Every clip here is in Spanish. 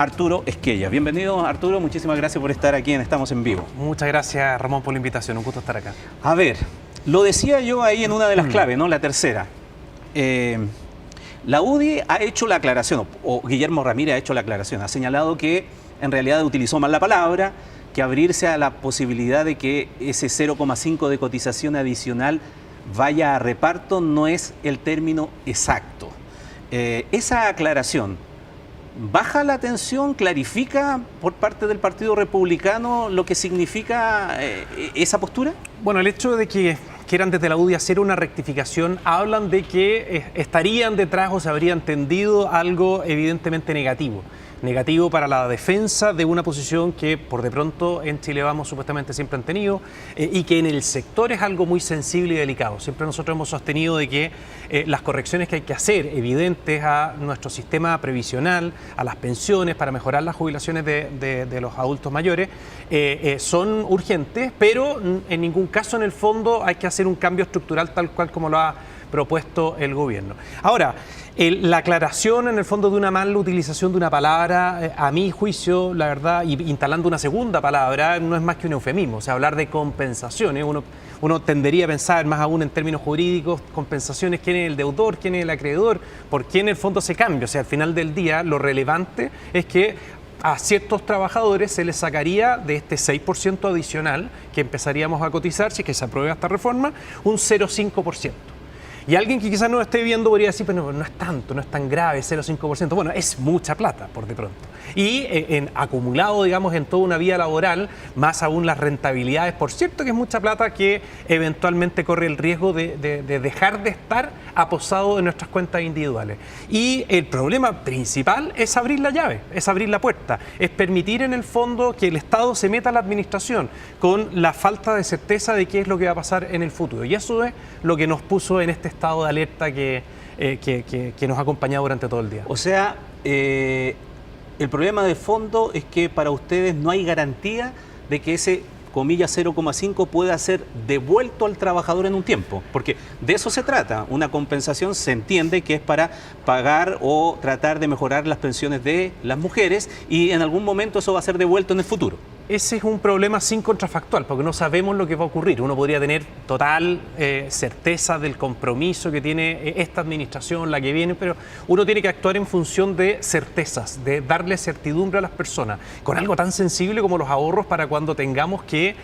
Arturo Esquella. Bienvenido, Arturo. Muchísimas gracias por estar aquí en Estamos en Vivo. Muchas gracias, Ramón, por la invitación. Un gusto estar acá. A ver, lo decía yo ahí en una de las claves, ¿no? La tercera. La UDI ha hecho la aclaración, o Guillermo Ramírez ha hecho la aclaración, ha señalado que en realidad utilizó mal la palabra, que abrirse a la posibilidad de que ese 0,5 de cotización adicional vaya a reparto no es el término exacto. Esa aclaración, ¿baja la tensión, clarifica por parte del Partido Republicano lo que significa esa postura? Bueno, el hecho de que quieran desde la UDI hacer una rectificación, hablan de que estarían detrás o se habría entendido algo evidentemente negativo. Negativo para la defensa de una posición que por de pronto en Chile Vamos supuestamente siempre han tenido y que en el sector es algo muy sensible y delicado. Siempre nosotros hemos sostenido de que las correcciones que hay que hacer evidentes a nuestro sistema previsional, a las pensiones para mejorar las jubilaciones de los adultos mayores son urgentes, pero en ningún caso en el fondo hay que hacer un cambio estructural tal cual como lo ha propuesto el gobierno. Ahora, la aclaración en el fondo de una mala utilización de una palabra, a mi juicio, la verdad, y instalando una segunda palabra, no es más que un eufemismo. O sea, hablar de compensaciones, uno tendería a pensar más aún en términos jurídicos, compensaciones, quién es el deudor, quién es el acreedor, por qué en el fondo se cambia. O sea, al final del día, lo relevante es que a ciertos trabajadores se les sacaría de este 6% adicional que empezaríamos a cotizar, si es que se aprueba esta reforma, un 0,5%. Y alguien que quizás no lo esté viendo podría decir, pero no es tanto, no es tan grave, 0,5%. Bueno, es mucha plata, por de pronto. Y acumulado, digamos, en toda una vida laboral, más aún las rentabilidades, por cierto que es mucha plata que eventualmente corre el riesgo de dejar de estar aposado en nuestras cuentas individuales. Y el problema principal es abrir la llave, es abrir la puerta, es permitir en el fondo que el Estado se meta a la administración con la falta de certeza de qué es lo que va a pasar en el futuro. Y eso es lo que nos puso en este estado de alerta que nos ha acompañado durante todo el día. O sea, el problema de fondo es que para ustedes no hay garantía de que ese, comillas, 0,5 pueda ser devuelto al trabajador en un tiempo, porque de eso se trata. Una compensación se entiende que es para pagar o tratar de mejorar las pensiones de las mujeres y en algún momento eso va a ser devuelto en el futuro. Ese es un problema sin contrafactual, porque no sabemos lo que va a ocurrir. Uno podría tener total certeza del compromiso que tiene esta administración, la que viene, pero uno tiene que actuar en función de certezas, de darle certidumbre a las personas, con algo tan sensible como los ahorros para cuando tengamos que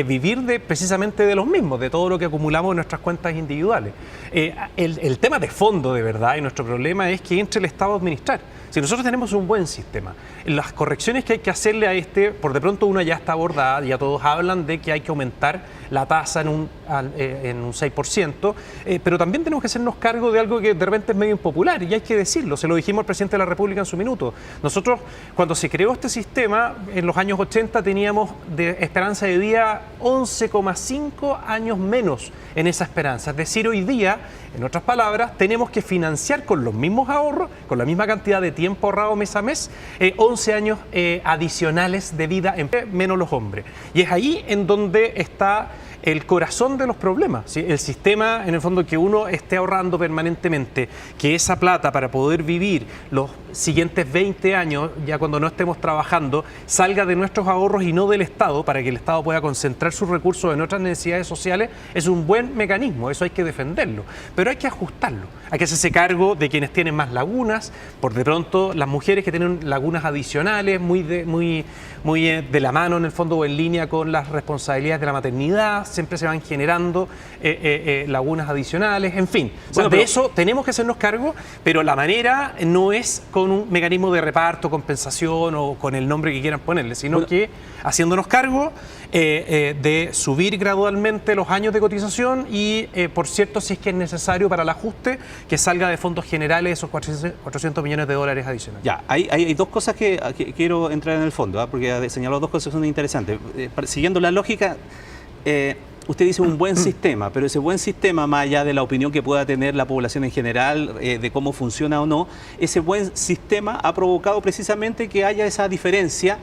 vivir precisamente de los mismos, de todo lo que acumulamos en nuestras cuentas individuales. El tema de fondo, de verdad, y nuestro problema es que entre el Estado a administrar. Si nosotros tenemos un buen sistema, las correcciones que hay que hacerle a por de pronto una ya está abordada, ya todos hablan de que hay que aumentar la tasa en un 6%, pero también tenemos que hacernos cargo de algo que de repente es medio impopular y hay que decirlo, se lo dijimos al presidente de la República en su minuto. Nosotros, cuando se creó este sistema, en los años 80 teníamos de esperanza de vida 11,5 años menos en esa esperanza. Es decir, hoy día, en otras palabras, tenemos que financiar con los mismos ahorros, con la misma cantidad de tiempo ahorrado mes a mes, 11 años adicionales de vida, menos los hombres. Y es ahí en donde está el corazón de los problemas, ¿sí? El sistema, en el fondo, que uno esté ahorrando permanentemente, que esa plata para poder vivir los siguientes 20 años, ya cuando no estemos trabajando, salga de nuestros ahorros y no del Estado, para que el Estado pueda concentrar sus recursos en otras necesidades sociales, es un buen mecanismo, eso hay que defenderlo, pero hay que ajustarlo, hay que hacerse cargo de quienes tienen más lagunas, por de pronto las mujeres que tienen lagunas adicionales, muy de la mano en el fondo o en línea con las responsabilidades de la maternidad, siempre se van generando lagunas adicionales, en fin. O sea, de eso tenemos que hacernos cargo, pero la manera no es con un mecanismo de reparto, compensación o con el nombre que quieran ponerle, sino que haciéndonos cargo de subir gradualmente los años de cotización y, por cierto, si es que es necesario para el ajuste, que salga de fondos generales esos 400 millones de dólares adicionales. Ya, hay dos cosas que quiero entrar en el fondo, porque ha señalado dos cosas que son interesantes. Siguiendo la lógica, usted dice un buen sistema, pero ese buen sistema, más allá de la opinión que pueda tener la población en general, de cómo funciona o no, ese buen sistema ha provocado precisamente que haya esa diferencia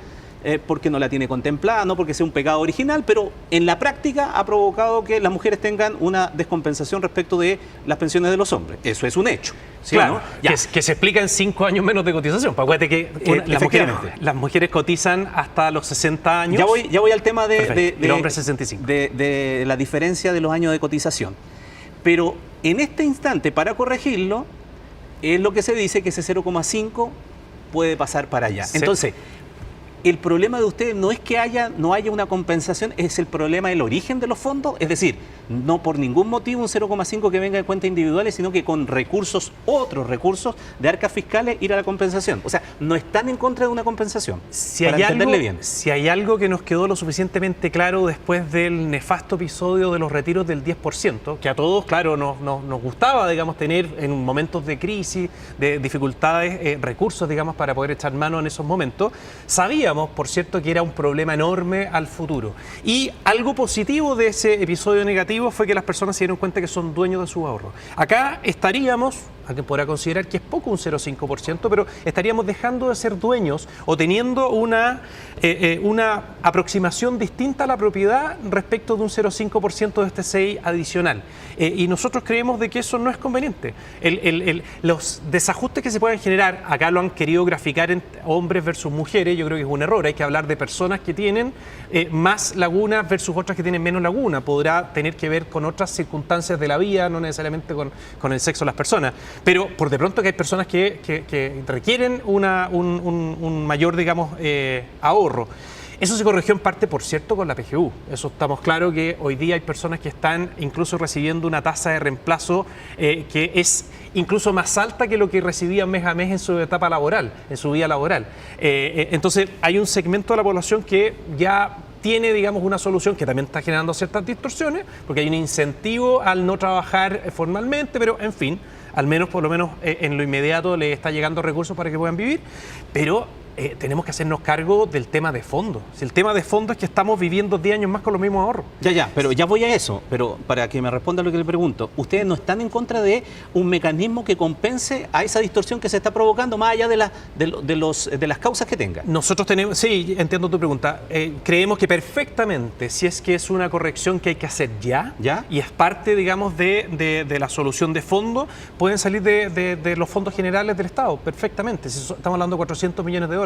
porque no la tiene contemplada, no porque sea un pecado original, pero en la práctica ha provocado que las mujeres tengan una descompensación respecto de las pensiones de los hombres. Eso es un hecho. ¿Sí, claro, no? que se explica en 5 años menos de cotización. Acuérdate que las mujeres cotizan hasta los 60 años. Ya voy al tema el hombre 65. De la diferencia de los años de cotización. Pero en este instante, para corregirlo, es lo que se dice que ese 0,5 puede pasar para allá. Sí. Entonces, el problema de ustedes no es que no haya una compensación, es el problema del origen de los fondos, es decir, no por ningún motivo un 0,5 que venga de cuentas individuales, sino que con recursos, otros recursos de arcas fiscales ir a la compensación. O sea, no están en contra de una compensación, para entenderle bien. Si hay algo que nos quedó lo suficientemente claro después del nefasto episodio de los retiros del 10%, que a todos, claro, nos gustaba, digamos, tener en momentos de crisis, de dificultades, recursos, digamos, para poder echar mano en esos momentos, sabíamos, por cierto, que era un problema enorme al futuro. Y algo positivo de ese episodio negativo fue que las personas se dieron cuenta que son dueños de sus ahorros. Acá estaríamos, alguien podrá considerar que es poco un 0,5%, pero estaríamos dejando de ser dueños o teniendo una aproximación distinta a la propiedad respecto de un 0,5% de este CEI adicional. Y nosotros creemos de que eso no es conveniente. Los desajustes que se pueden generar, acá lo han querido graficar en hombres versus mujeres, yo creo que es un error. Hay que hablar de personas que tienen más lagunas versus otras que tienen menos laguna. Podrá tener que ver con otras circunstancias de la vida, no necesariamente con el sexo de las personas. Pero por de pronto que hay personas que requieren un mayor, digamos, ahorro. Eso se corrigió en parte, por cierto, con la PGU. Eso estamos claros que hoy día hay personas que están incluso recibiendo una tasa de reemplazo que es incluso más alta que lo que recibían mes a mes en su etapa laboral, en su vida laboral. Entonces hay un segmento de la población que ya tiene, digamos, una solución que también está generando ciertas distorsiones, porque hay un incentivo al no trabajar formalmente, pero en fin, al menos, por lo menos en lo inmediato le está llegando recursos para que puedan vivir, pero tenemos que hacernos cargo del tema de fondo. Si el tema de fondo es que estamos viviendo 10 años más con los mismos ahorros. Pero ya voy a eso, pero para que me responda lo que le pregunto, ¿ustedes no están en contra de un mecanismo que compense a esa distorsión que se está provocando más allá de las causas que tenga? Nosotros tenemos, sí, entiendo tu pregunta, creemos que perfectamente, si es que es una corrección que hay que hacer ya. Y es parte, digamos, de la solución de fondo, pueden salir de los fondos generales del Estado, perfectamente. Si estamos hablando de 400 millones de dólares.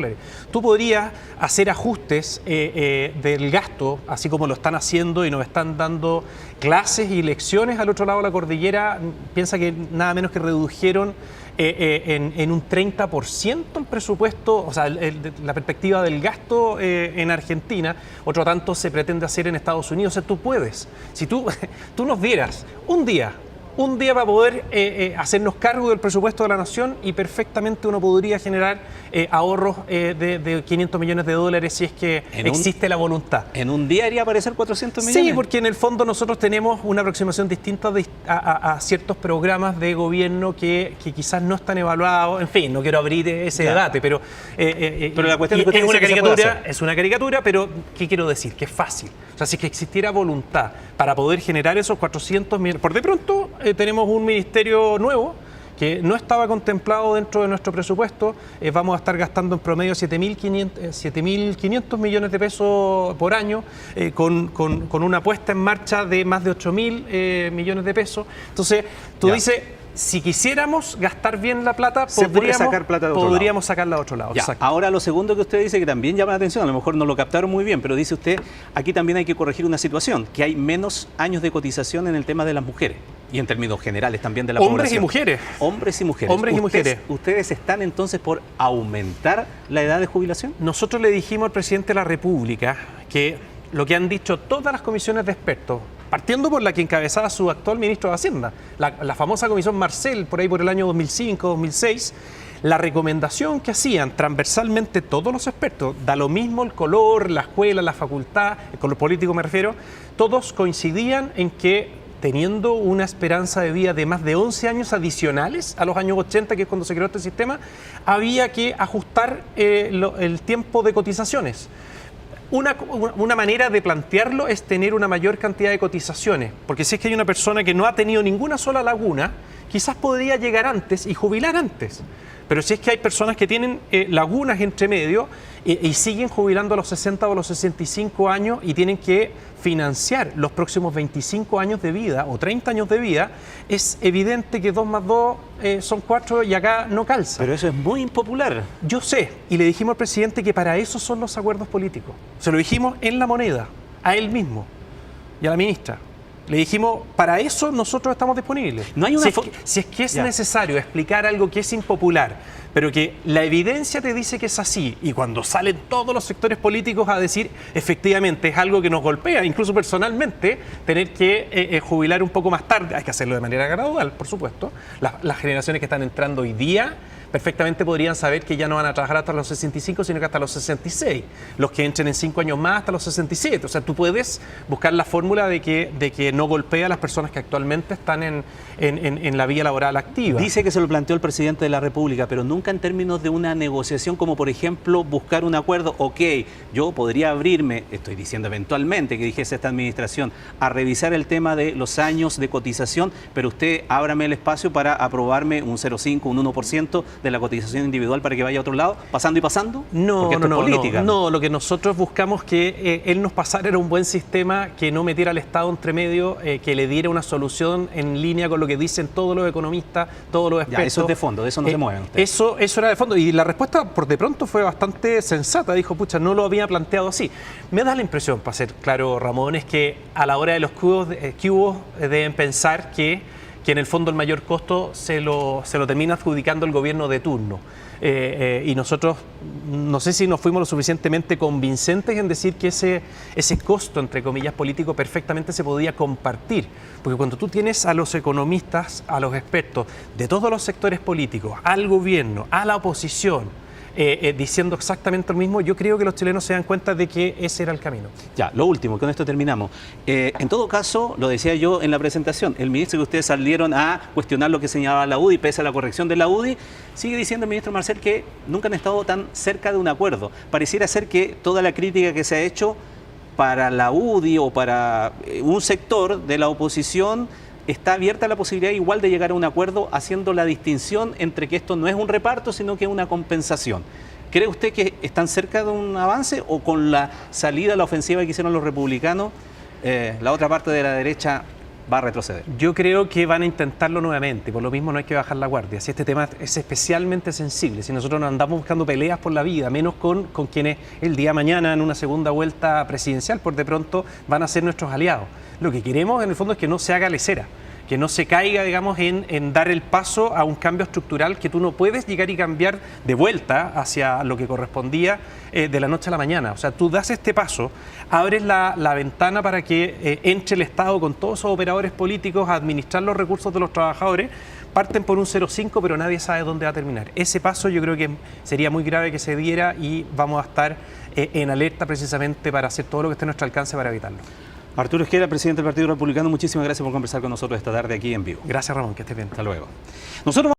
Tú podrías hacer ajustes del gasto, así como lo están haciendo y nos están dando clases y lecciones al otro lado de la cordillera. Piensa que nada menos que redujeron en un 30% el presupuesto, o sea, la perspectiva del gasto en Argentina. Otro tanto se pretende hacer en Estados Unidos. O sea, tú puedes. Si tú nos dieras un día para poder hacernos cargo del presupuesto de la nación y perfectamente uno podría generar ahorros de 500 millones de dólares si es que existe la voluntad. ¿En un día iría a aparecer 400 millones? Sí, porque en el fondo nosotros tenemos una aproximación distinta a ciertos programas de gobierno que quizás no están evaluados. En fin, no quiero abrir ese debate, pero la cuestión es una caricatura, pero ¿qué quiero decir? Que es fácil. O sea, si es que existiera voluntad para poder generar esos 400 millones, por de pronto tenemos un ministerio nuevo que no estaba contemplado dentro de nuestro presupuesto. Vamos a estar gastando en promedio 7.500 millones de pesos por año, con una puesta en marcha de más de 8.000 millones de pesos. Entonces, tú dices, si quisiéramos gastar bien la plata, podríamos sacarla de otro lado. Ahora, lo segundo que usted dice, que también llama la atención, a lo mejor no lo captaron muy bien, pero dice usted, aquí también hay que corregir una situación, que hay menos años de cotización en el tema de las mujeres. Y en términos generales también de la población. Hombres y mujeres. Hombres y mujeres. Hombres y mujeres. ¿Ustedes están entonces por aumentar la edad de jubilación? Nosotros le dijimos al presidente de la República que lo que han dicho todas las comisiones de expertos, partiendo por la que encabezaba su actual ministro de Hacienda, la famosa comisión Marcel, por ahí por el año 2005, 2006, la recomendación que hacían transversalmente todos los expertos, da lo mismo el color, la escuela, la facultad, el color político me refiero, todos coincidían en que teniendo una esperanza de vida de más de 11 años adicionales a los años 80, que es cuando se creó este sistema, había que ajustar el tiempo de cotizaciones. Una manera de plantearlo es tener una mayor cantidad de cotizaciones, porque si es que hay una persona que no ha tenido ninguna sola laguna, quizás podría llegar antes y jubilar antes. Pero si es que hay personas que tienen lagunas entre medio y siguen jubilando a los 60 o a los 65 años y tienen que financiar los próximos 25 años de vida o 30 años de vida, es evidente que 2 más 2 son 4 y acá no calza. Pero eso es muy impopular. Yo sé, y le dijimos al presidente que para eso son los acuerdos políticos. Se lo dijimos en La Moneda, a él mismo y a la ministra. Le dijimos, para eso nosotros estamos disponibles. No hay una si es que es necesario explicar algo que es impopular, pero que la evidencia te dice que es así, y cuando salen todos los sectores políticos a decir, efectivamente, es algo que nos golpea, incluso personalmente, tener que jubilar un poco más tarde, hay que hacerlo de manera gradual, por supuesto. Las generaciones que están entrando hoy día perfectamente podrían saber que ya no van a trabajar hasta los 65, sino que hasta los 66. Los que entren en 5 años más hasta los 67. O sea, tú puedes buscar la fórmula de que no golpea a las personas que actualmente están en la vía laboral activa. Dice que se lo planteó el presidente de la República, pero nunca en términos de una negociación, como por ejemplo buscar un acuerdo. Ok, yo podría abrirme, estoy diciendo eventualmente que dijese esta administración, a revisar el tema de los años de cotización, pero usted ábrame el espacio para aprobarme un 0,5, un 1% de la cotización individual para que vaya a otro lado, pasando y pasando. No, lo que nosotros buscamos que él nos pasara era un buen sistema que no metiera al Estado entre medio, que le diera una solución en línea con lo que dicen todos los economistas, todos los expertos. Ya, eso es de fondo, de eso no se mueven ustedes. Eso era de fondo, y la respuesta por de pronto fue bastante sensata. Dijo, pucha, no lo había planteado así. Me da la impresión, para ser claro, Ramón, es que a la hora de los cubos deben pensar que en el fondo el mayor costo se lo termina adjudicando el gobierno de turno. Y nosotros, no sé si nos fuimos lo suficientemente convincentes en decir que ese costo, entre comillas, político, perfectamente se podía compartir. Porque cuando tú tienes a los economistas, a los expertos de todos los sectores políticos, al gobierno, a la oposición, diciendo exactamente lo mismo, yo creo que los chilenos se dan cuenta de que ese era el camino. Ya, lo último, con esto terminamos. En todo caso, lo decía yo en la presentación, el ministro que ustedes salieron a cuestionar lo que señalaba la UDI, pese a la corrección de la UDI, sigue diciendo el ministro Marcel que nunca han estado tan cerca de un acuerdo. Pareciera ser que toda la crítica que se ha hecho para la UDI o para un sector de la oposición está abierta la posibilidad igual de llegar a un acuerdo, haciendo la distinción entre que esto no es un reparto, sino que es una compensación. ¿Cree usted que están cerca de un avance o con la salida a la ofensiva que hicieron los republicanos, la otra parte de la derecha va a retroceder? Yo creo que van a intentarlo nuevamente, por lo mismo no hay que bajar la guardia. Si este tema es especialmente sensible, si nosotros no andamos buscando peleas por la vida, menos con quienes el día de mañana en una segunda vuelta presidencial por de pronto van a ser nuestros aliados. Lo que queremos en el fondo es que no se haga lesera, que no se caiga, digamos, en dar el paso a un cambio estructural que tú no puedes llegar y cambiar de vuelta hacia lo que correspondía de la noche a la mañana. O sea, tú das este paso, abres la ventana para que entre el Estado con todos esos operadores políticos a administrar los recursos de los trabajadores, parten por un 0,5, pero nadie sabe dónde va a terminar. Ese paso yo creo que sería muy grave que se diera y vamos a estar en alerta precisamente para hacer todo lo que esté a nuestro alcance para evitarlo. Arturo Esquella, presidente del Partido Republicano, muchísimas gracias por conversar con nosotros esta tarde aquí en vivo. Gracias, Ramón, que estés bien. Hasta luego. Nosotros